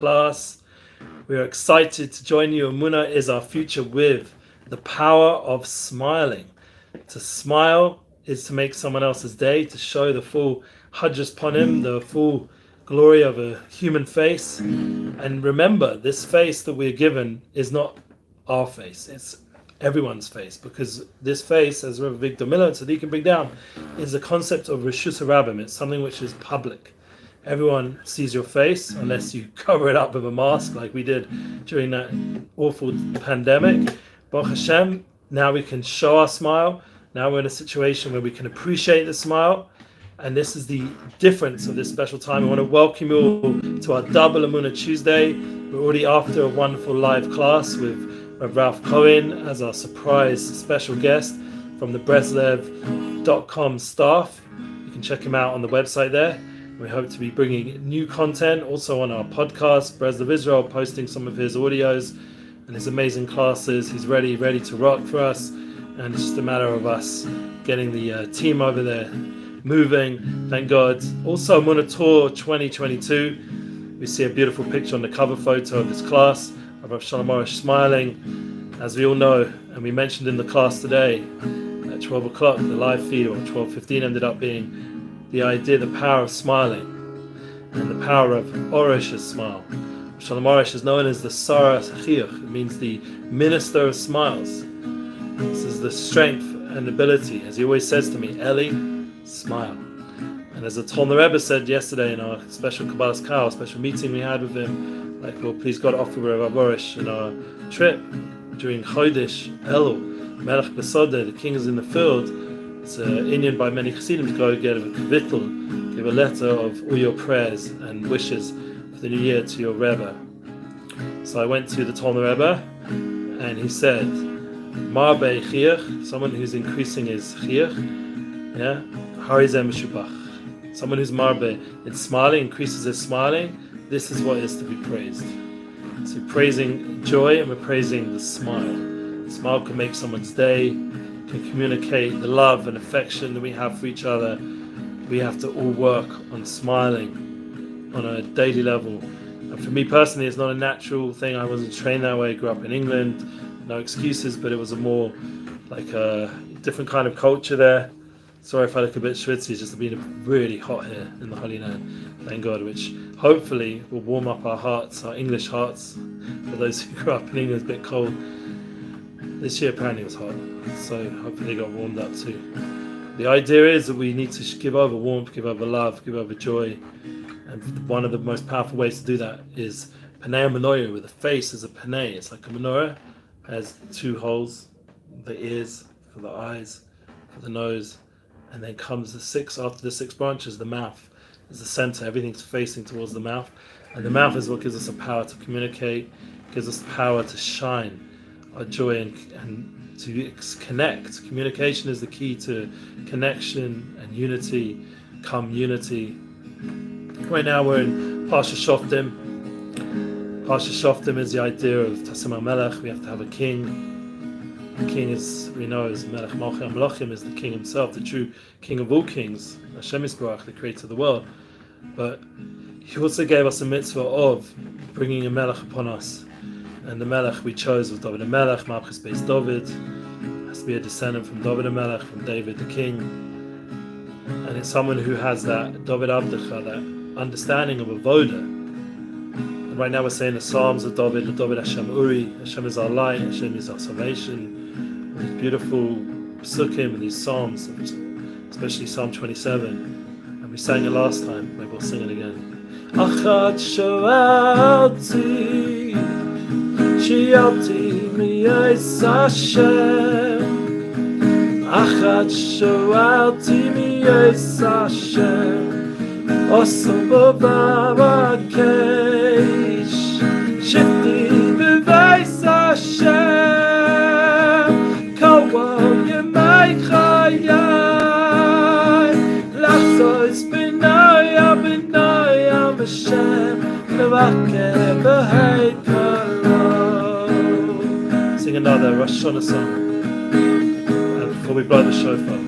Class. We are excited to join you. Emuna is our future with the power of smiling. To smile is to make someone else's day, to show the full Hajjus Panim, the full glory of a human face. And remember, this face that we're given is not our face, it's everyone's face, because this face, as Rav Victor Miller and Sadiq can bring down, is a concept of Reshus HaRabim. It's something which is public. Everyone sees your face unless you cover it up with a mask like we did during that awful pandemic. Baruch Hashem, now we can show our smile. Now we're in a situation where we can appreciate the smile. And this is the difference of this special time. I want to welcome you all to our double Emuna Tuesday. We're already after a wonderful live class with Ralph Cohen as our surprise special guest from the Breslev.com staff. You can check him out on the website there. We hope to be bringing new content also on our podcast, Breslev Israel, posting some of his audios and his amazing classes. He's ready to rock for us. And it's just a matter of us getting the team over there moving, thank God. Also, Emuna Tour 2022. We see a beautiful picture on the cover photo of this class of Rav Shalom Arush smiling. As we all know, and we mentioned in the class today at 12 o'clock, the live feed, or 12:15 ended up being the idea, the power of smiling, and the power of Arush's smile. Shalom Arush is known as the Sara Chiyuch. It means the minister of smiles. This is the strength and ability. As he always says to me, Eli, smile. And as the Tolner Rebbe said yesterday in our special Kabbalah's Kal, special meeting we had with him, like, well, please God offer Rav Arush in our trip during Chodesh Elul, Melech Besodeh, the king is in the field. It's an Indian by many Chassidim to go get a kvittel, give a letter of all your prayers and wishes for the new year to your Rebbe. So I went to the Tolner Rebbe and he said, Marbe Chiyuch, someone who's increasing his Chiyuch, yeah, Harizeh Meshubach. Someone who's Marbe, it's smiling, increases his smiling, this is what is to be praised. So we're praising joy and we're praising the smile. The smile can make someone's day, can communicate the love and affection that we have for each other. We have to all work on smiling on a daily level. And for me personally, it's not a natural thing. I wasn't trained that way. I grew up in England, no excuses, but it was a more like a different kind of culture there. Sorry if I look a bit schwitzy, it's just been really hot here in the Holy Land, thank God, which hopefully will warm up our hearts, our English hearts. For those who grew up in England, it's a bit cold. This year apparently was hot, so hopefully they got warmed up too. The idea is that we need to give over warmth, give over love, give over joy. And one of the most powerful ways to do that is Panei Menorah, where the face is a Panei. It's like a menorah, has two holes, the ears for the eyes, for the nose, and then comes after the six branches, the mouth is the center. Everything's facing towards the mouth. And the mouth is what gives us the power to communicate, gives us the power to shine our joy and to connect. Communication is the key to connection and unity, come unity. Right now we're in Parsha Shoftim. Parsha Shoftim is the idea of Tasim HaMelech. We have to have a king. The king is, we know, is Melech Malchei HaMelachim, is the king himself, the true king of all kings, Hashem Yisbarach, the creator of the world. But he also gave us a mitzvah of bringing a Melech upon us. And the Melech we chose was David HaMelech, Malchus Beis David. Has to be a descendant from David HaMelech, from David the king. And it's someone who has that David Abdecha, that understanding of Avoda. And right now we're saying the Psalms of David, the David Hashem Uri. Hashem is our light, Hashem is our salvation. And these beautiful psukim and these Psalms, especially Psalm 27. And we sang it last time, maybe we'll sing it again. Achat sho'alti Shialti miyos Hashem, Achat shoalti miyos Hashem, Oso bo barakesh, Shifti b'veis Hashem, Kol yemei chayai, Lachzos b'noya b'noya b'Shem, Levakeh b'heit Sing another Rosh Hashanah song before we blow the shofar.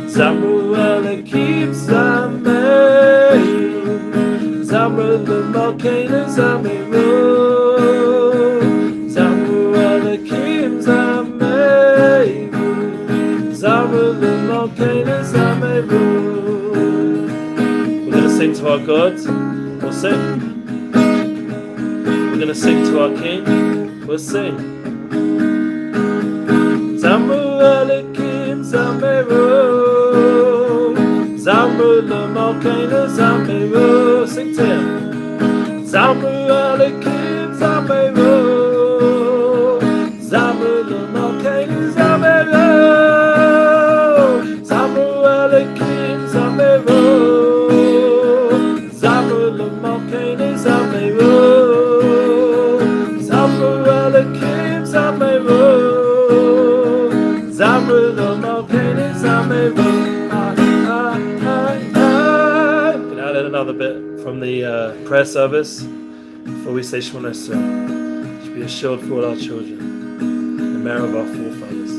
Zamru Elokim Zamein, Zamru l'malkeinu zameru, Zamru Elokim zameru, Zamru l'malkeinu zameru. We're going to sing to our God. We'll sing. We're going to sing to our King. We'll sing. Zamru Elokim zameru, Zamru l'malkeinu zameru. Sing to him. Zamru Elokim zameru, Zamru l'malkeinu zameru, Zamru Elokim zameru, Zamru l'malkeinu zameru, Zamru Elokim zameru, Zamru l'malkeinu zameru. Another bit from the prayer service before we say Shemona Esrei. It should be a shield for all our children, the merit of our forefathers.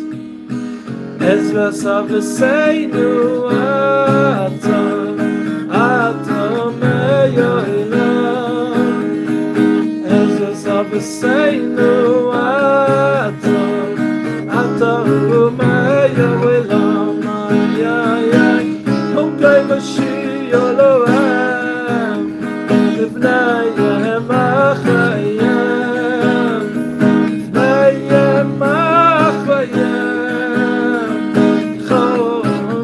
Ezra Saviseinu Atam Atam Meyoilam, Ezra Saviseinu Atam Atam Meyoilam, Okay Mashiach Elohim, Livnayim Achayim, Livnayim Achayim, Chol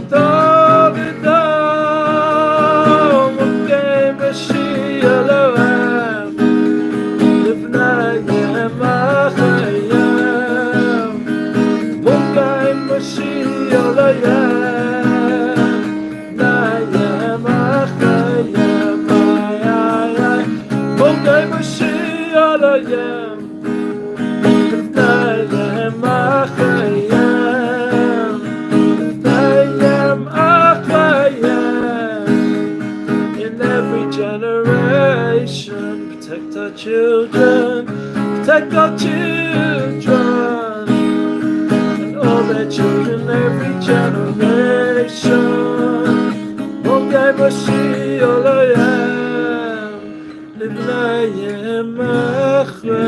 Davidam, Okay Mashiach Elohim, Livnayim Achayim, Okay Mashiach Elohim. In every generation, protect our children, protect our children, and all their children, every generation. Okay, Mashiach Elohim, Livnayim Achayim.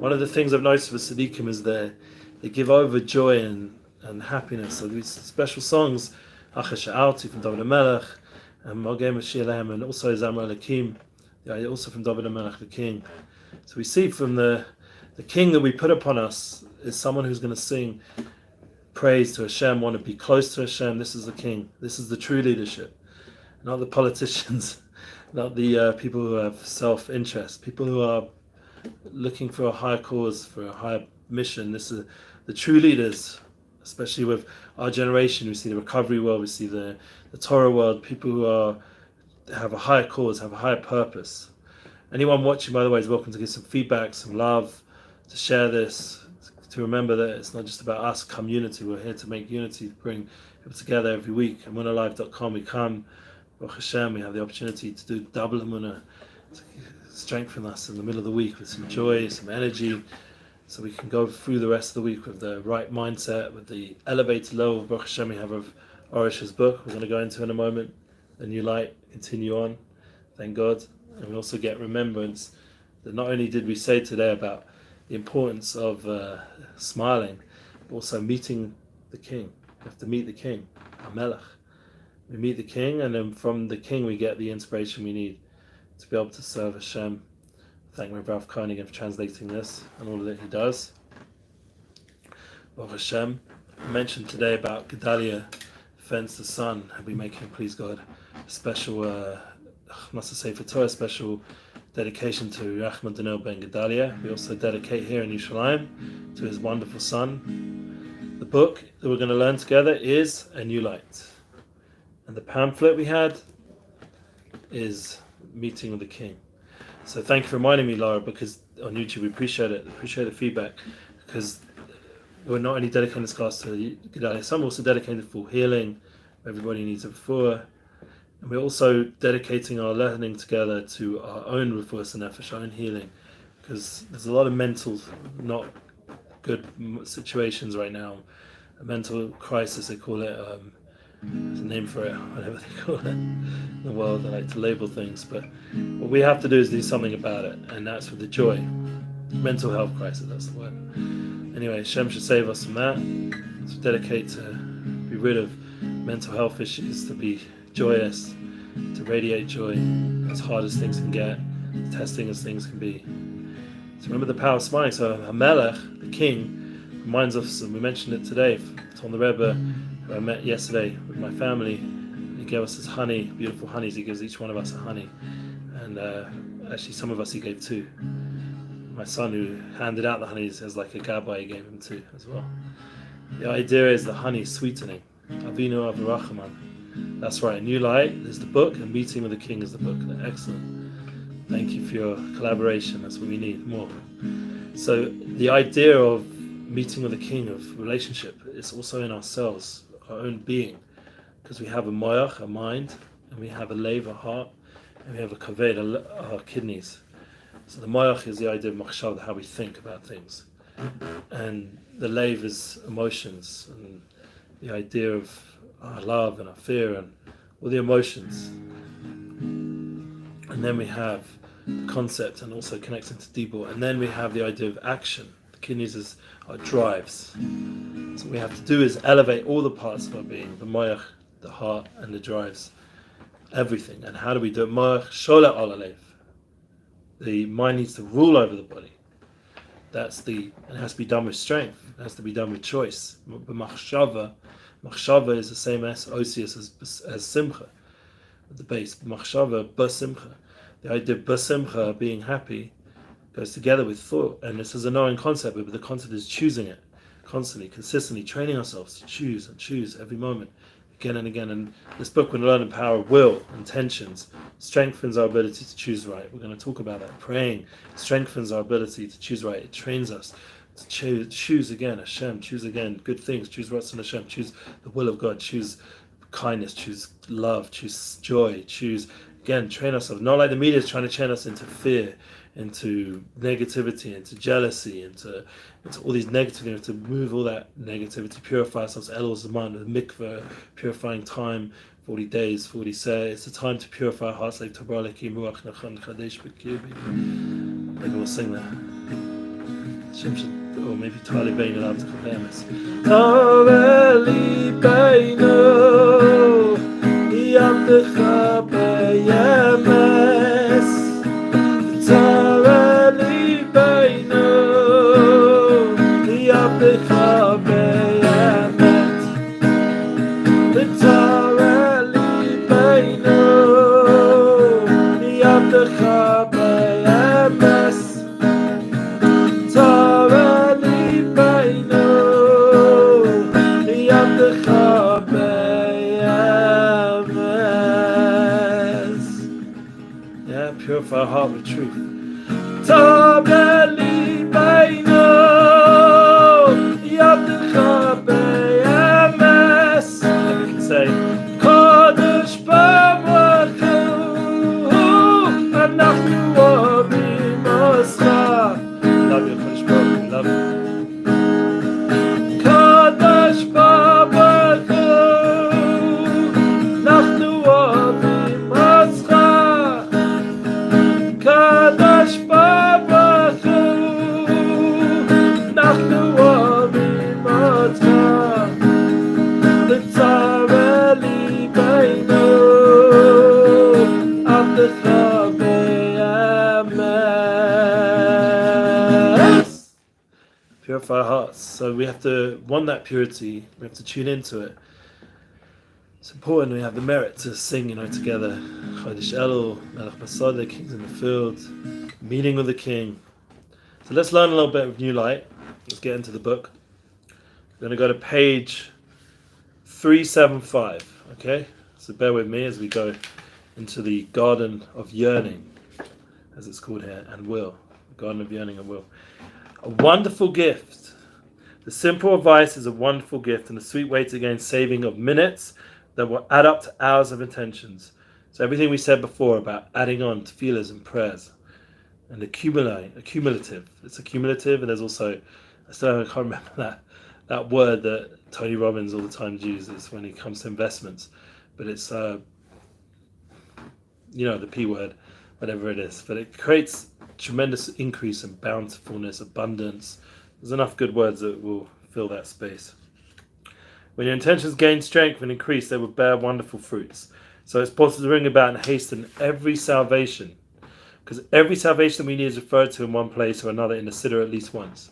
One of the things I've noticed with Tzaddikim is they give over joy and happiness. So these special songs, Achash Alti from David HaMelech, and Mogei Mashiach Elohim, and also Zamru Elokim, also from David HaMelech, the king. So we see from the king that we put upon us is someone who's going to sing praise to Hashem, want to be close to Hashem. This is the king. This is the true leadership. Not the politicians, not the people who have self-interest, people who are looking for a higher cause, for a higher mission. This is the true leaders, especially with our generation. We see the recovery world, we see the Torah world, people who have a higher cause, have a higher purpose. Anyone watching, by the way, is welcome to give some feedback, some love, to share this, to remember that it's not just about us, community. We're here to make unity, to bring people together every week. Emunalive.com, we come, Baruch Hashem, we have the opportunity to do double Emunah, to strengthen us in the middle of the week with some joy, some energy, so we can go through the rest of the week with the right mindset, with the elevated level of Baruch Hashem we have of Arush's book. We're going to go into in a moment, A New Light, continue on, thank God. And we also get remembrance that not only did we say today about the importance of smiling, but also meeting the King. We have to meet the King, our Melech. We meet the King, and then from the King we get the inspiration we need to be able to serve Hashem. Thank Rav Kohen again for translating this and all that he does. Baruch Hashem. I mentioned today about Gedalia, Fence the Sun. I'll be making, please God, a special, must I say for Torah, special dedication to Rachman Daniel ben Gedalia. We also dedicate here in Yerushalayim to his wonderful son. The book that we're going to learn together is A New Light. And the pamphlet we had is Meeting with the King. So thank you for reminding me, Laura, because on YouTube we appreciate it, appreciate the feedback, because we're not only dedicating this class to Gedalia, some also dedicated for healing. Everybody needs it before. And we're also dedicating our learning together to our own refuah nefesh, our own healing, because there's a lot of mental, not good situations right now, a mental crisis they call it, There's a name for it, whatever they call it in the world. They like to label things, but what we have to do is do something about it, and that's with the joy. Mental health crisis, that's the word. Anyway, Hashem should save us from that. Let's dedicate to be rid of mental health issues, to be joyous, to radiate joy, as hard as things can get, as testing as things can be. So remember the power of smiling. So Hamelech, the king, reminds us, and we mentioned it today, Tom the Rebbe, who I met yesterday with my family. He gave us his honey, beautiful honeys. He gives each one of us a honey. And actually some of us he gave 2. My son, who handed out the honeys as like a gabbai, he gave him 2 as well. The idea is the honey sweetening. Avinu Avarachaman. That's right. New Light is the book, and Meeting with the King is the book. They're excellent. Thank you for your collaboration. That's what we need more. So the idea of meeting with the King, of relationship, is also in ourselves, our own being, because we have a moyach, a mind, and we have a lev, a heart, and we have a kaved, our kidneys. So the moyach is the idea of machshav, how we think about things, and the lev is emotions, and the idea of our love and our fear and all the emotions. And then we have the concept, and also connecting to dibur, and then we have the idea of action. The kidneys is our drives. So what we have to do is elevate all the parts of our being, the moyach, the heart, and the drives, everything. And how do we do it? Moyach shola al alev. The mind needs to rule over the body. And it has to be done with strength. It has to be done with choice. Machshava is the same as osius as simcha, at the base. Machshava basimcha. The idea of basimcha, being happy, goes together with thought. And this is a knowing concept, but the concept is choosing it constantly, consistently, training ourselves to choose and choose every moment, again and again. And this book, when learning the power of will, intentions, strengthens our ability to choose right. We're going to talk about that. Praying strengthens our ability to choose right. It trains us to choose again Hashem, choose again good things, choose Ratzon Hashem, choose the will of God, choose kindness, choose love, choose joy, choose, again, train ourselves. Not like the media is trying to train us into fear, into negativity, into jealousy, into all these negative things, to move all that negativity, purify ourselves. Elul Zaman, the mikveh, purifying time, 40 days, 40 say. It's a time to purify our hearts, like Tabaraki, Ruach, Nachan, Chadesh, Bekir. Maybe we'll sing that. Or maybe Tali Bein allowed to compare us. Tali Beinu, Yamdecha Beyemes. Tali Beinu, Yamdecha Beyemet. Tali Beinu, Yamdecha Beyemes. Purify our heart with truth. Tabeli Baino, Yabdecha Be'emes. And we can say, Kodesh Baruchu, Anachnu Orim Oscha. Love you, Kodesh Baruch, we love you. Kodesh Baruchu, Anachnu Orim Oscha. Kadosh Baruch Hu, Nachnu Orim Otcha, L'tzareh Libeinu, Avdecha Be'emes. Purify our hearts. So we have to want that purity. We have to tune into it. It's important we have the merit to sing, together. Chodesh Elul, Melech Basada, Kings in the Field, Meeting with the King. So let's learn a little bit of New Light. Let's get into the book. We're going to go to page 375. Okay? So bear with me as we go into the Garden of Yearning, as it's called here, and Will. The Garden of Yearning and Will. A wonderful gift. The simple advice is a wonderful gift and a sweet way to gain saving of minutes that will add up to hours of intentions. So everything we said before about adding on to feelers and prayers and accumulative. It's accumulative, and there's also, I can't remember that word that Tony Robbins all the time uses when it comes to investments, but it's the P word, whatever it is. But it creates tremendous increase in bountifulness, abundance. There's enough good words that will fill that space. When your intentions gain strength and increase, they will bear wonderful fruits. So it's possible to bring about and hasten every salvation, because every salvation we need is referred to in one place or another in the Siddur at least once.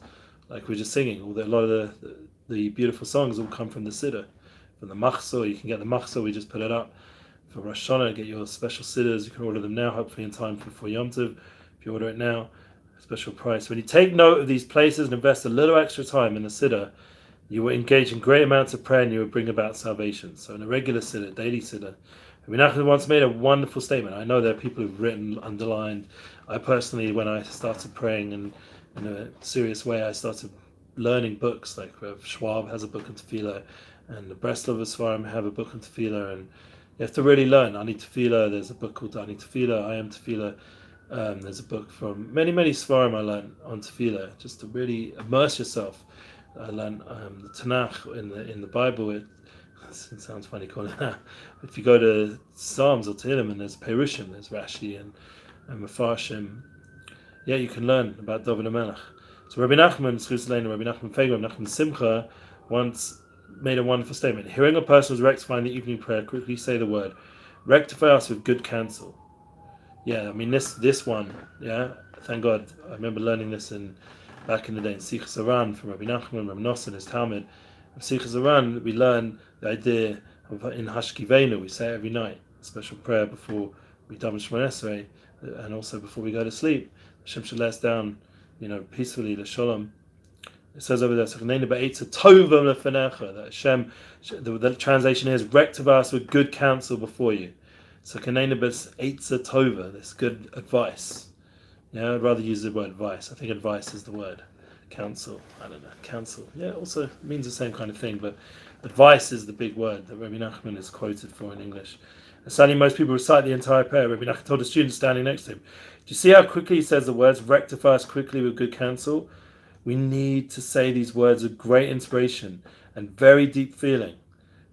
Like we're just singing, a lot of the beautiful songs all come from the Siddur. From the Machzor, you can get the Machzor, we just put it up. For Rosh Hashanah, get your special Siddurs, you can order them now, hopefully in time before Yom Tov. If you order it now, special price. When you take note of these places and invest a little extra time in the Siddur, you will engage in great amounts of prayer and you will bring about salvation. So in a regular Siddur, daily Siddur, Menachem once made a wonderful statement. I know there are people who've written, underlined. I personally, when I started praying in a serious way, I started learning books. Like Rav Schwab has a book on Tefillah, and the Breslov Svarim have a book on Tefillah, and you have to really learn. Ani Tefillah, there's a book called Ani Tefillah, I Am Tefillah. There's a book from many Svarim I learned on Tefillah, just to really immerse yourself. I learned the Tanakh in the Bible. It sounds funny calling it that. If you go to Psalms or Tehillim, and there's Perushim, there's Rashi and Mefarshim, you can learn about David HaMelech. So Rabbi Nachman, Rabbi Nachman Feigo, Rabbi Nachman Simcha once made a wonderful statement. Hearing a person was rectifying the evening prayer, quickly say the word, rectify us with good counsel. Yeah, I mean this one, thank God. I remember learning this back in the day in Sichas Aran from Rabbi Nachman, Rabbi Nosson, his Talmud. In Sichas Aran, we learn the idea of in Hashkivenu, we say it every night, a special prayer before we daven Shemona Esrei, and also before we go to sleep. Hashem should let us down, peacefully, the Shalom. It says over there, that Hashem, the translation is, rectify us with good counsel before you. So tova, this good advice. I'd rather use the word advice. I think advice is the word. Counsel, I don't know. Counsel, also means the same kind of thing, but advice is the big word that Rabbi Nachman is quoted for in English. And sadly, most people recite the entire prayer. Rabbi Nachman told a student standing next to him, do you see how quickly he says the words, rectify us quickly with good counsel? We need to say these words with great inspiration and very deep feeling.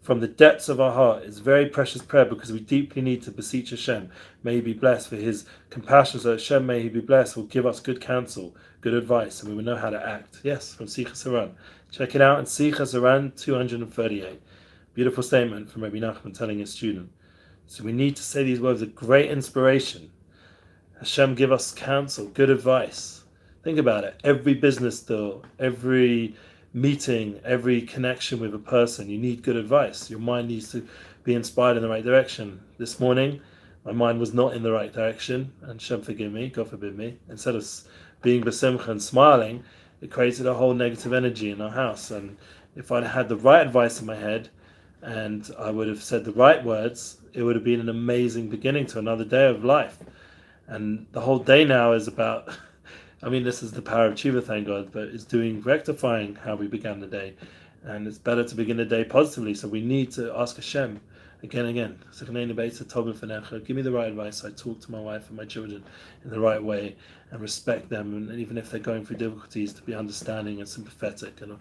From the depths of our heart, it's very precious prayer because we deeply need to beseech Hashem. May He be blessed for His compassion, so Hashem, may He be blessed, will give us good counsel, good advice, and we will know how to act. Yes, from Sichas Aran. Check it out in Sichas Aran 238. Beautiful statement from Rabbi Nachman telling his student. So we need to say these words with great inspiration. Hashem, give us counsel, good advice. Think about it. Every business deal, every meeting, every connection with a person, you need good advice. Your mind needs to be inspired in the right direction. This morning, my mind was not in the right direction, and Shem forgive me, God forbid me. Instead of being besimcha and smiling, it created a whole negative energy in our house. And if I'd had the right advice in my head, and I would have said the right words, it would have been an amazing beginning to another day of life. And the whole day now is about, this is the power of tshuva, thank God, but it's rectifying how we began the day. And it's better to begin the day positively, so we need to ask Hashem again and again. Give me the right advice. I talk to my wife and my children in the right way and respect them, and even if they're going through difficulties, to be understanding and sympathetic. And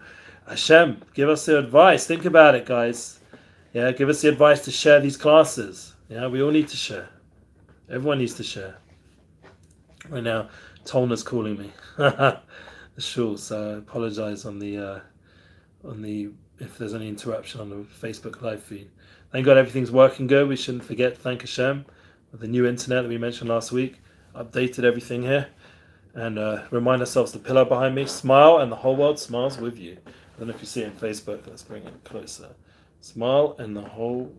Hashem, give us the advice. Think about it, guys. Give us the advice to share these classes. We all need to share. Everyone needs to share. Right now, Tolna's calling me, the shul, so I apologize on the if there's any interruption on the Facebook live feed. Thank God everything's working good. We shouldn't forget to thank Hashem with the new internet that we mentioned last week. Updated everything here, and remind ourselves the pillar behind me. Smile, and the whole world smiles with you. I don't know if you see it on Facebook. Let's bring it closer. Smile, and the whole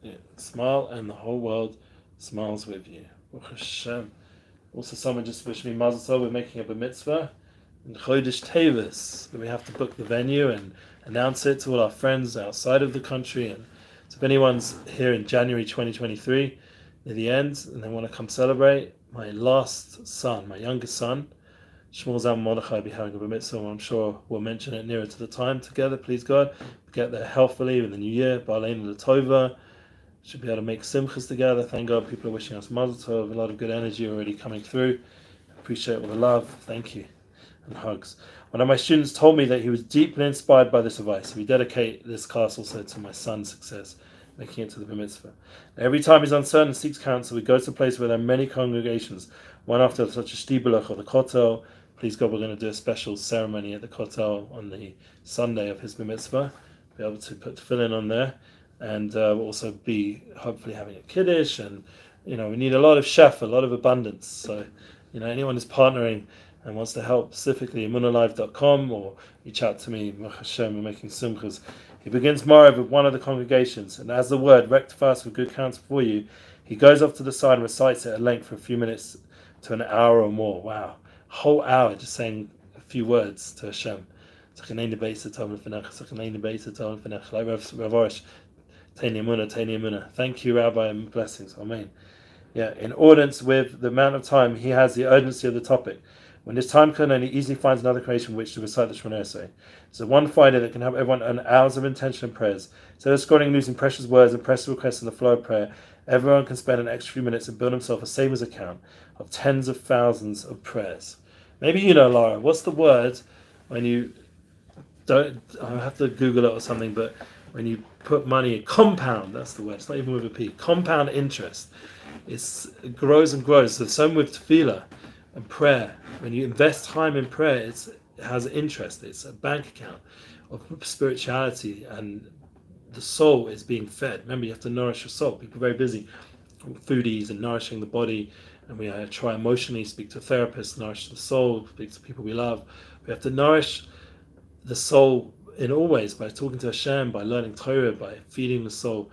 world smiles with you. Baruch Hashem. Also, someone just wished me Mazel Tov. We're making up a mitzvah in Chodesh Tevis, but we have to book the venue and announce it to all our friends outside of the country. And so, if anyone's here in January 2023, near the end, and they want to come celebrate, my last son, my youngest son, Shmuel Zalman Mordechai, will be having a bar mitzvah. I'm sure we'll mention it nearer to the time together. Please God, get there healthily in the new year. Ba'aleinu l'tova. Should be able to make simchas together. Thank God people are wishing us Mazel Tov. A lot of good energy already coming through. Appreciate all the love. Thank you. and hugs. One of my students told me that he was deeply inspired by this advice. We dedicate this class also to my son's success, making it to the Bar Mitzvah. Every time he's uncertain and seeks counsel, he goes to a place where there are many congregations, one after such as Shtibelach or the Kotel. Please God, we're going to do a special ceremony at the Kotel on the Sunday of his Bar Mitzvah. Be able to put tefillin on there, and we'll also be hopefully having a Kiddush, and we need a lot of chef, a lot of abundance. So anyone who's partnering and wants to help, specifically Emunalive.com, or reach out to me, You Hashem, we're making simchas. He begins tomorrow with one of the congregations, and as the word rectifies with good counsel for you, he goes off to the side and recites it at length for a few minutes to an hour or more. Wow, a whole hour just saying a few words to Hashem. Like Rav Arush, Tani Emuna. Thank you, Rabbi, and blessings. Amen. Yeah, in accordance with the amount of time he has, the urgency of the topic. When this time comes, he easily finds another creation which to recite the Shemona Esrei. It's a one Friday that can help everyone earn hours of intention and prayers. Instead of scrolling and losing precious words and precious requests in the flow of prayer, everyone can spend an extra few minutes and build himself a savings account of tens of thousands of prayers. Maybe Laura, what's the word when you don't, I have to Google it or something, but when you put money in compound, that's the word, it's not even with a P, compound interest. It grows and grows. So same with tefillah and prayer. When you invest time in prayer, it has interest. It's a bank account of spirituality, and the soul is being fed. Remember, you have to nourish your soul. People are very busy, foodies and nourishing the body, and we try emotionally, speak to a therapist, nourish the soul, speak to people we love. We have to nourish the soul in all ways, by talking to Hashem, by learning Torah, by feeding the soul.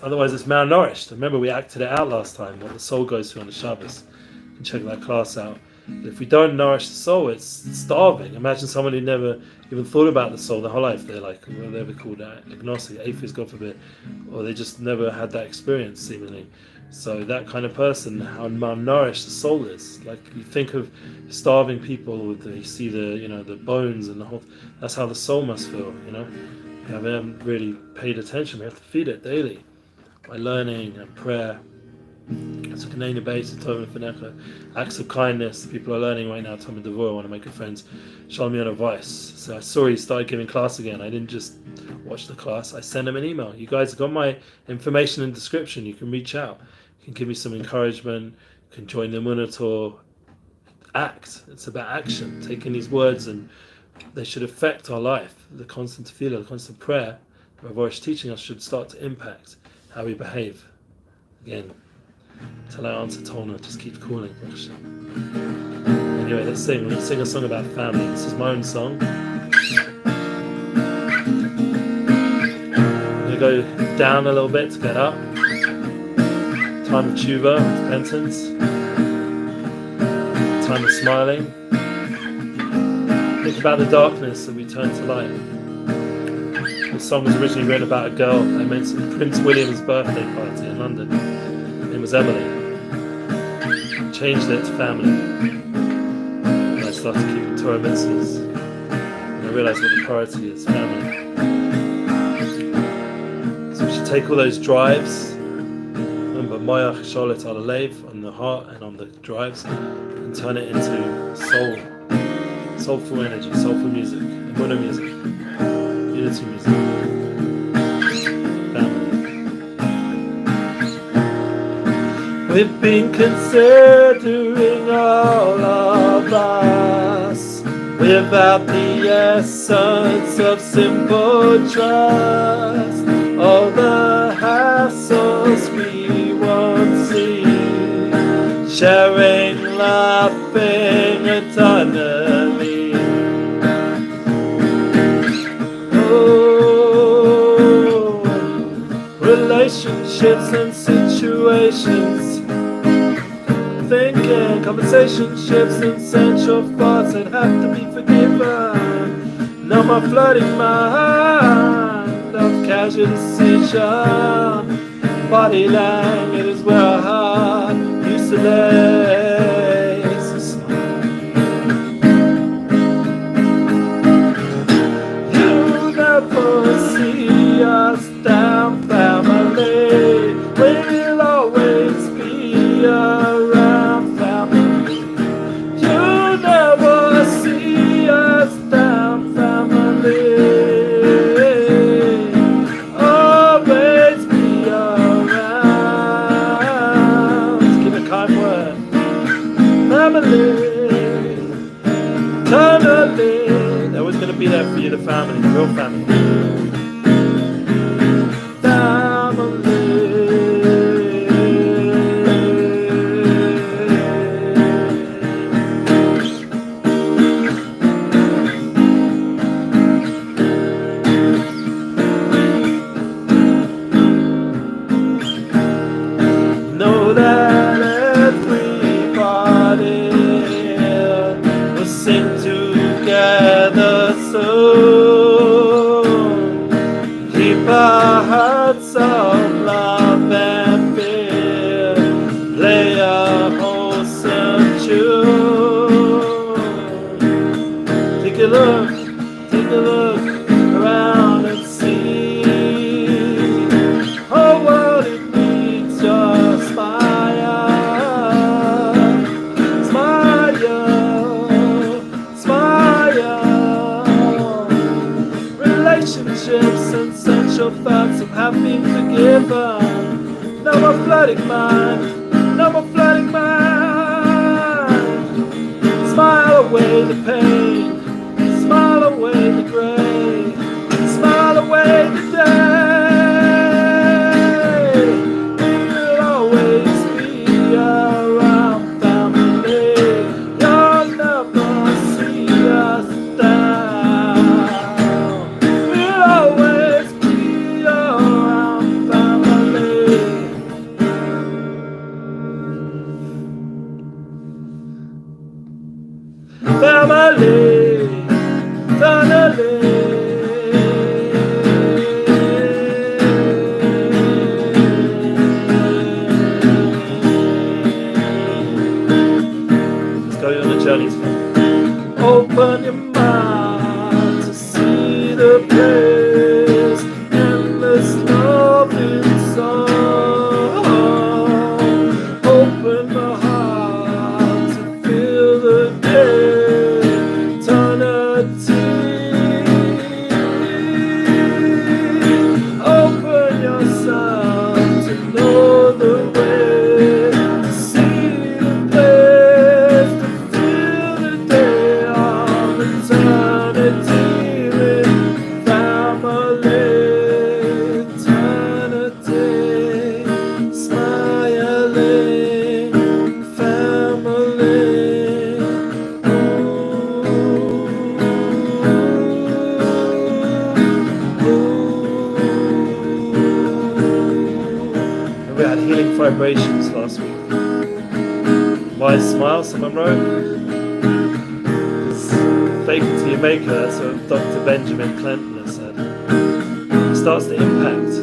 Otherwise it's malnourished. Remember, we acted it out last time, what the soul goes through on the Shabbos. You can check that class out. But if we don't nourish the soul, it's starving. Imagine someone who never even thought about the soul their whole life. They're like, what are they called, agnostic, atheist, God forbid, or they just never had that experience, seemingly. So that kind of person, how malnourished the soul is. Like, you think of starving people, you see the bones and the whole. That's how the soul must feel. We haven't really paid attention. We have to feed it daily by learning and prayer. Acts of kindness. People are learning right now. Tommy DeVoe, one of my good friends, Shalom Arush. So I saw he started giving class again. I didn't just watch the class. I sent him an email. You guys have got my information in the description. You can reach out. You can give me some encouragement. You can join the Emuna Tour. Act. It's about action. Taking these words, and they should affect our life. The constant tefillah, the constant prayer, Rav Arush teaching us, should start to impact how we behave. Again, till I answer Tona, just keep calling. Anyway, let's sing. We're going to sing a song about family. This is my own song. I'm going to go down a little bit to get up. Time of tshuva, repentance. Time of smiling. Think about the darkness that we turn to light. The song was originally written about a girl I mentioned, Prince William's birthday party in London. Her name was Emily. Changed it to family. And I started keeping Torah mitzvahs. And I realized what the priority is, family. So we should take all those drives, remember Moyach Sholet al Alev, on the heart and on the drives, and turn it into soulful energy, soulful music, Emuna music, unity music, family. We've been considering all of us without the essence of simple trust. All the hassles we won't see, sharing, laughing eternally. Oh, relationships and situations, thinking, conversationships and sensual thoughts that have to be forgiven. No more flooding mind of casual decision. Body language is where our heart used to lay. You never see us down, family. We'll always be around, family. You never see family, eternally. They're always going to be there for you, the family, the real family. Know that everybody will sing together soon. Keep our hearts of love and fear. Play a wholesome tune. Take a look around and see. Oh, world, it needs your smile. Relationships and sensual thoughts have been forgiven. No more flooding mind, no more flooding mind. Smile away the pain, smile away the gray, smile away the day. We'll always be around family. You'll never see us down. We'll always be around family. Family, family. Let's go on the journey together. Open your mind to see the place, endless love inside. Open the heart to feel the day, eternity. Open yourself to know the way, to see the place, to feel the day of eternity with family, eternity, smiling family. And we had healing vibrations last week. Why smile? Someone wrote. It's fake it till you make it. That's what Dr. Benjamin Clinton has said. It starts to impact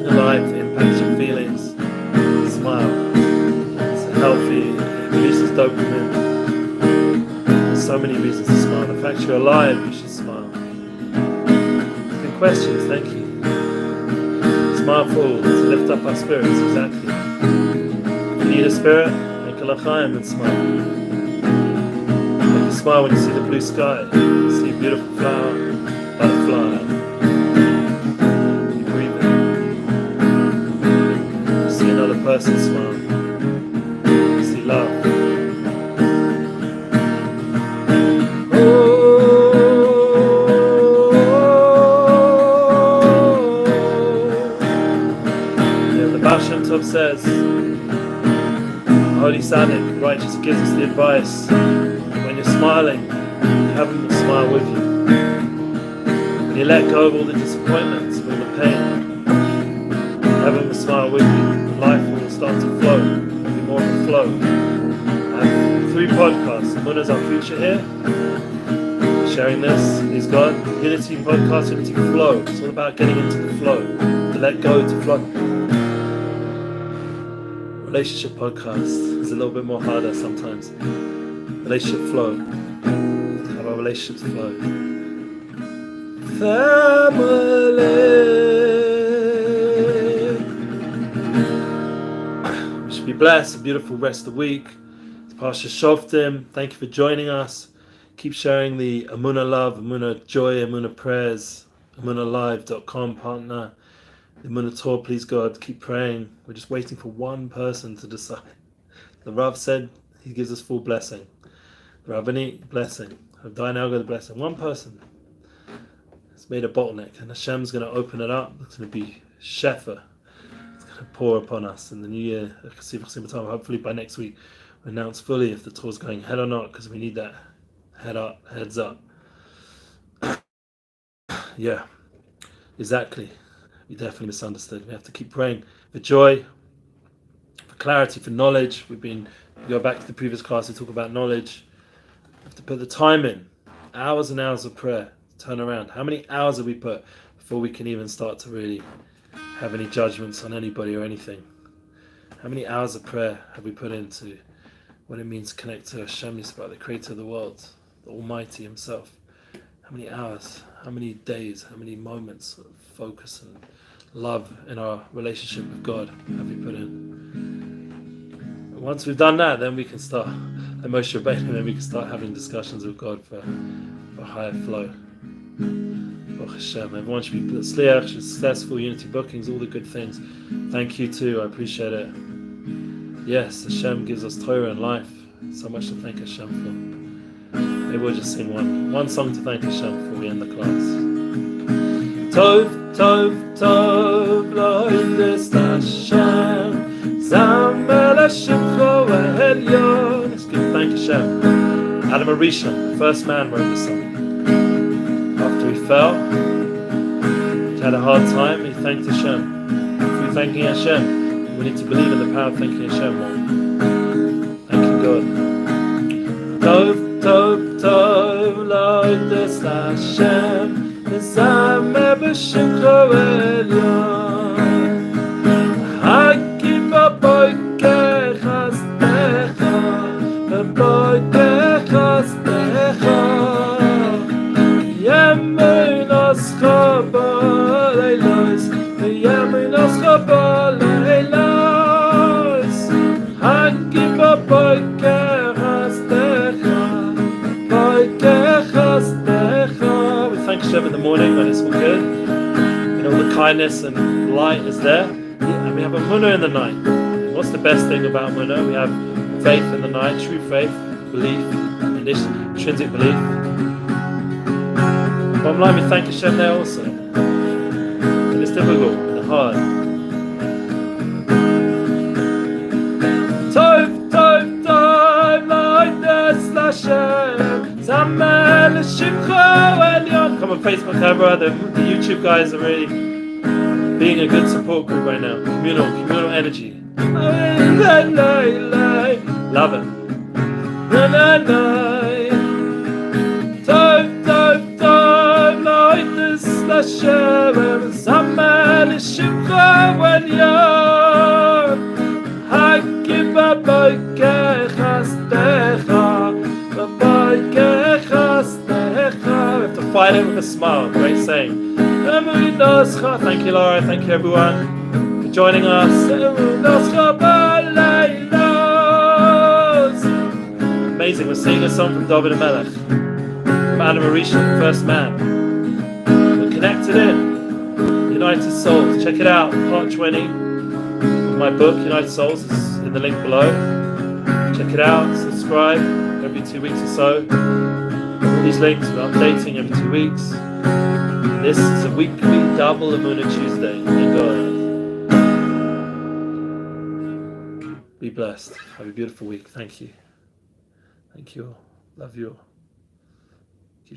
your life, it impacts your feelings. Smile. It's healthy. It releases dopamine. There's so many reasons to smile. The fact you're alive, you should smile. Good questions. Thank you. Smile for all, to lift up our spirits, exactly. If you need a spirit, make a l'chaim and smile. Make a smile when you see the blue sky, see a beautiful flower, butterfly. You breathe it. You see another person smile. You see love. Tov says, Holy Tzaddik, righteous, gives us the advice. When you're smiling, heaven will smile with you. When you let go of all the disappointments, all the pain, heaven will smile with you. Life will start to flow. There'll be more of a flow. I have 3 podcasts. Emuna's our future here. Sharing this, is God. Unity podcast, Unity Flow. It's all about getting into the flow. To let go, to flow. Relationship podcast is a little bit more harder sometimes. Relationship flow. How about relationships flow? Family. We should be blessed. A beautiful rest of the week. It's Pasha Shoftim. Thank you for joining us. Keep sharing the Emuna love, Emuna joy, Emuna prayers, Emunalive.com partner. Emuna Tour, please God, keep praying. We're just waiting for one person to decide The Rav said he gives us full blessing. The Rabbani, blessing. Rav Dainelga, the blessing. One person has made a bottleneck, and Hashem's going to open it up. It's going to be Shefa. It's going to pour upon us in the new year. Hopefully by next week, we announce fully if the tour's going ahead or not, because we need that heads up. Yeah, exactly. We definitely misunderstood. We have to keep praying for joy, for clarity, for knowledge. We go back to the previous class, we talk about knowledge. We have to put the time in. Hours and hours of prayer. Turn around. How many hours have we put before we can even start to really have any judgments on anybody or anything? How many hours of prayer have we put into what it means to connect to Hashem Yisrael, the creator of the world, the Almighty Himself? How many hours, how many days, how many moments of focus and love in our relationship with God have we put in? And once we've done that, then we can start, like Moshe Rabbeinu, then we can start having discussions with God for higher flow. Baruch Hashem. Everyone should be tzliach, successful, UnityBookings, all the good things. Thank you too, I appreciate it. Yes, Hashem gives us Torah and life. So much to thank Hashem for. Maybe we'll just sing one song to thank Hashem before we end the class. Tov, Tov, Tov, Lo'ilest Hashem, Zamel Hashemcho Elyon. Let's give thank Hashem. Adam Arishan, the first man, wrote this song. After he fell, he had a hard time, he thanked Hashem. Through thanking Hashem, we need to believe in the power of thanking Hashem more. Thanking God. Tov, Tov, Tov, Lo'ilest Hashem, Zameh b'Shemcho Elyon. Hakim b'boker chastecha, b'boker chastecha. Yemunascha b'leilos, Yemunascha b'leilos. Hakim b'boker chastecha, b'boker chastecha. Thank Hashem in the morning when it's all good, and all the kindness and light is there. Yeah, and we have Emuna in the night. And what's the best thing about Emuna? We have faith in the night, true faith, belief, intrinsic belief. Bottom line, we thank Hashem there also. And it's difficult and hard. Tov, Tov, Tov, Lo'ilest Hashem, Zamel Hashemcho Elyon. Come on Facebook, the YouTube guys are really being a good support group right now. Communal energy. Love it. Tov, Tov, Tov, Lo'ilest Hashem, Zamel Hashemcho Elyon. Hakim b'boker chastecha, b'boker chastecha. We have to fight it with a smile. Great saying. Thank you, Laura. Thank you, everyone, for joining us. Amazing. We're singing a song from David Melech, from Adam Arishan, first man. We're connected in. United Souls. Check it out. Part 20 of my book, United Souls, is in the link below. Check it out. Subscribe every 2 weeks or so. All these links are updating every 2 weeks. This is a weekly double Emuna Tuesday. Thank God. Be blessed. Have a beautiful week. Thank you. Thank you all. Love you all.